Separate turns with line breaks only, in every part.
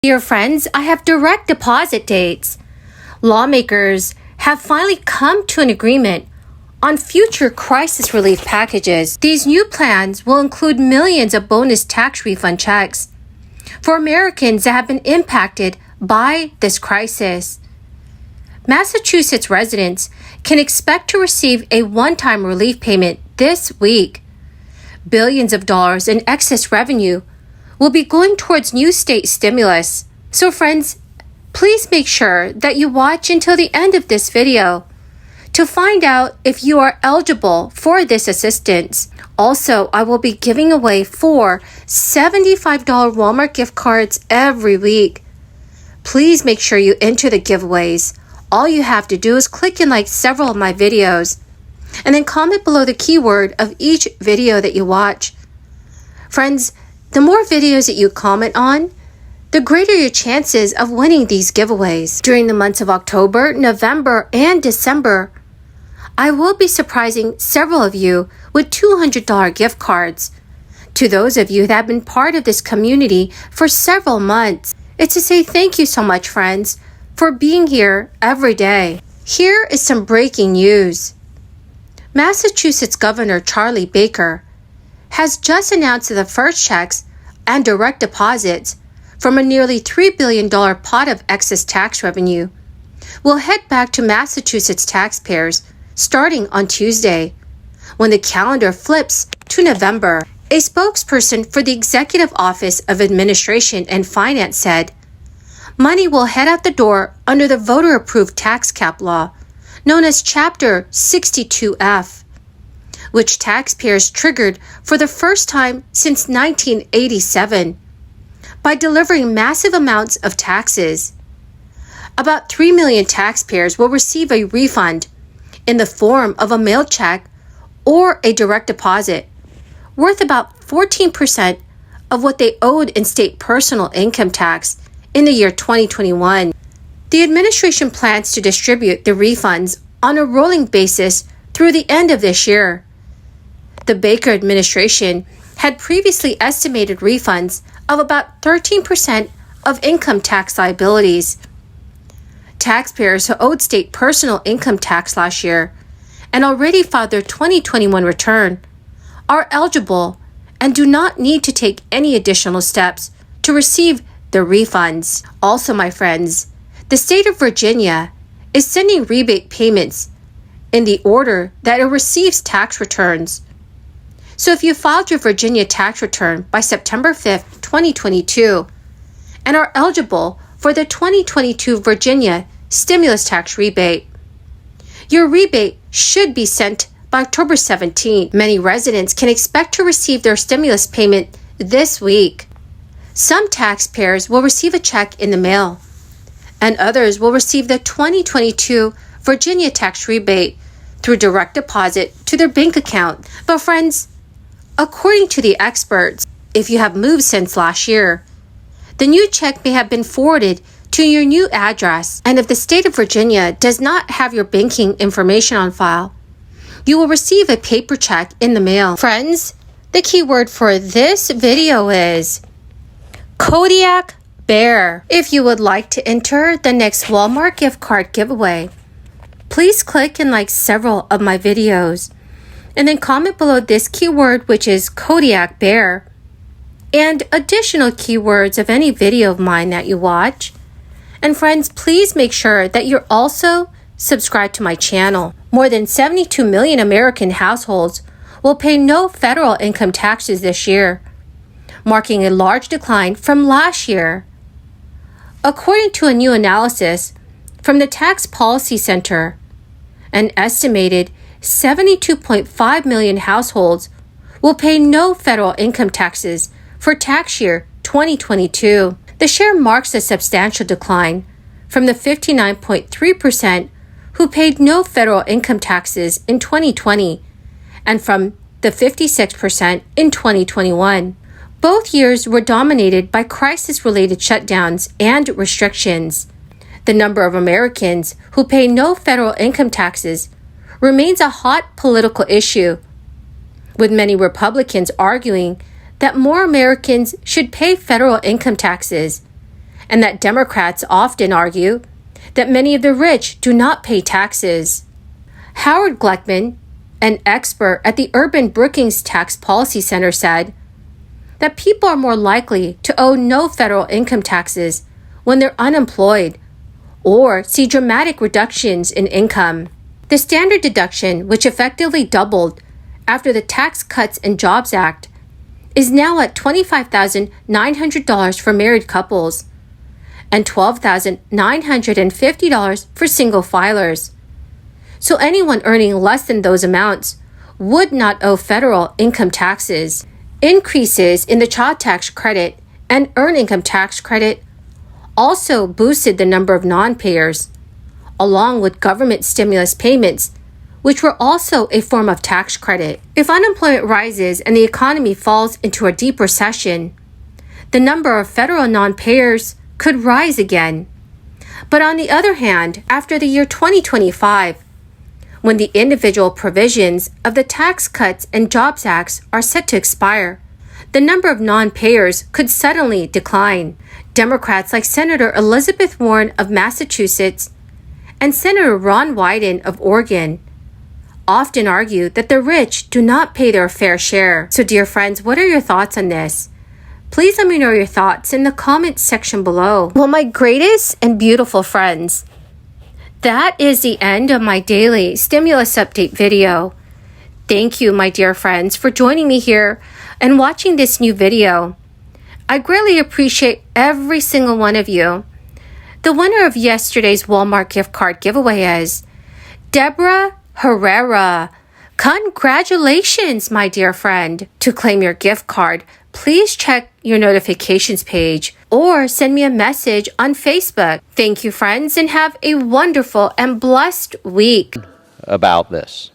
Dear friends, I have direct deposit dates. Lawmakers have finally come to an agreement on future crisis relief packages. These new plans will include millions of bonus tax refund checks for Americans that have been impacted by this crisis. Massachusetts residents can expect to receive a one-time relief payment this week. Billions of dollars in excess revenue will be going towards new state stimulus. So friends, please make sure that you watch until the end of this video to find out if you are eligible for this assistance. Also, I will be giving away 4 $75 Walmart gift cards every week. Please make sure you enter the giveaways. All you have to do is click and like several of my videos, and then comment below the keyword of each video that you watch. Friends, the more videos that you comment on, the greater your chances of winning these giveaways. During the months of October, November, and December, I will be surprising several of you with $200 gift cards. To those of you that have been part of this community for several months, it's to say thank you so much, friends, for being here every day. Here is some breaking news. Massachusetts Governor Charlie Baker has just announced that the first checks and direct deposits from a nearly $3 billion pot of excess tax revenue will head back to Massachusetts taxpayers starting on Tuesday, when the calendar flips to November. A spokesperson for the Executive Office of Administration and Finance said, "Money will head out the door under the voter-approved tax cap law, known as Chapter 62F, which taxpayers triggered for the first time since 1987 by delivering massive amounts of taxes. About 3 million taxpayers will receive a refund in the form of a mailed check or a direct deposit worth about 14% of what they owed in state personal income tax in the year 2021. The administration plans to distribute the refunds on a rolling basis through the end of this year. The Baker administration had previously estimated refunds of about 13% of income tax liabilities. Taxpayers who owed state personal income tax last year and already filed their 2021 return are eligible and do not need to take any additional steps to receive the refunds. Also, my friends, the state of Virginia is sending rebate payments in the order that it receives tax returns. So if you filed your Virginia tax return by September 5th, 2022, and are eligible for the 2022 Virginia stimulus tax rebate, your rebate should be sent by October 17th. Many residents can expect to receive their stimulus payment this week. Some taxpayers will receive a check in the mail, and others will receive the 2022 Virginia tax rebate through direct deposit to their bank account. But friends, according to the experts, if you have moved since last year, the new check may have been forwarded to your new address, and if the state of Virginia does not have your banking information on file, you will receive a paper check in the mail. Friends, the keyword for this video is Kodiak Bear. If you would like to enter the next Walmart gift card giveaway, please click and like several of my videos, and then comment below this keyword, which is Kodiak Bear, and additional keywords of any video of mine that you watch. And friends, please make sure that you're also subscribed to my channel. More than 72 million American households will pay no federal income taxes this year, marking a large decline from last year. According to a new analysis from the Tax Policy Center, an estimated 72.5 million households will pay no federal income taxes for tax year 2022. The share marks a substantial decline from the 59.3% who paid no federal income taxes in 2020 and from the 56% in 2021. Both years were dominated by crisis-related shutdowns and restrictions. The number of Americans who pay no federal income taxes remains a hot political issue, with many Republicans arguing that more Americans should pay federal income taxes and that Democrats often argue that many of the rich do not pay taxes. Howard Gleckman, an expert at the Urban Brookings Tax Policy Center, said that people are more likely to owe no federal income taxes when they're unemployed or see dramatic reductions in income. The standard deduction, which effectively doubled after the Tax Cuts and Jobs Act, is now at $25,900 for married couples and $12,950 for single filers. So anyone earning less than those amounts would not owe federal income taxes. Increases in the child tax credit and earned income tax credit also boosted the number of non-payers, along with government stimulus payments, which were also a form of tax credit. If unemployment rises and the economy falls into a deep recession, the number of federal non-payers could rise again. But on the other hand, after the year 2025, when the individual provisions of the Tax Cuts and Jobs Acts are set to expire, the number of non-payers could suddenly decline. Democrats like Senator Elizabeth Warren of Massachusetts and Senator Ron Wyden of Oregon often argue that the rich do not pay their fair share. So dear friends, what are your thoughts on this? Please let me know your thoughts in the comments section below. Well, my greatest and beautiful friends, that is the end of my daily stimulus update video. Thank you, my dear friends, for joining me here and watching this new video. I greatly appreciate every single one of you. The winner of yesterday's Walmart gift card giveaway is Deborah Herrera. Congratulations, my dear friend. To claim your gift card, please check your notifications page or send me a message on Facebook. Thank you, friends, and have a wonderful and blessed week.
About this.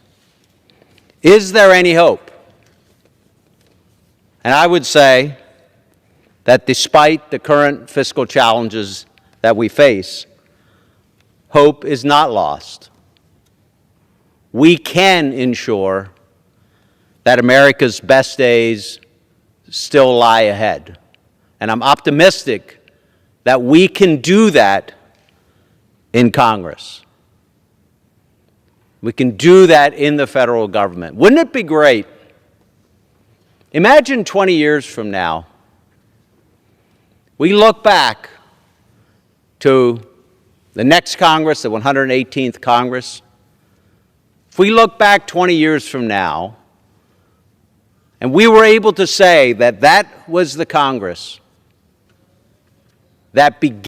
Is there any hope? And I would say that despite the current fiscal challenges that we face, hope is not lost. We can ensure that America's best days still lie ahead. And I'm optimistic that we can do that in Congress. We can do that in the federal government. Wouldn't it be great? Imagine 20 years from now, we look back to the next Congress, the 118th Congress. If we look back 20 years from now, and we were able to say that that was the Congress that began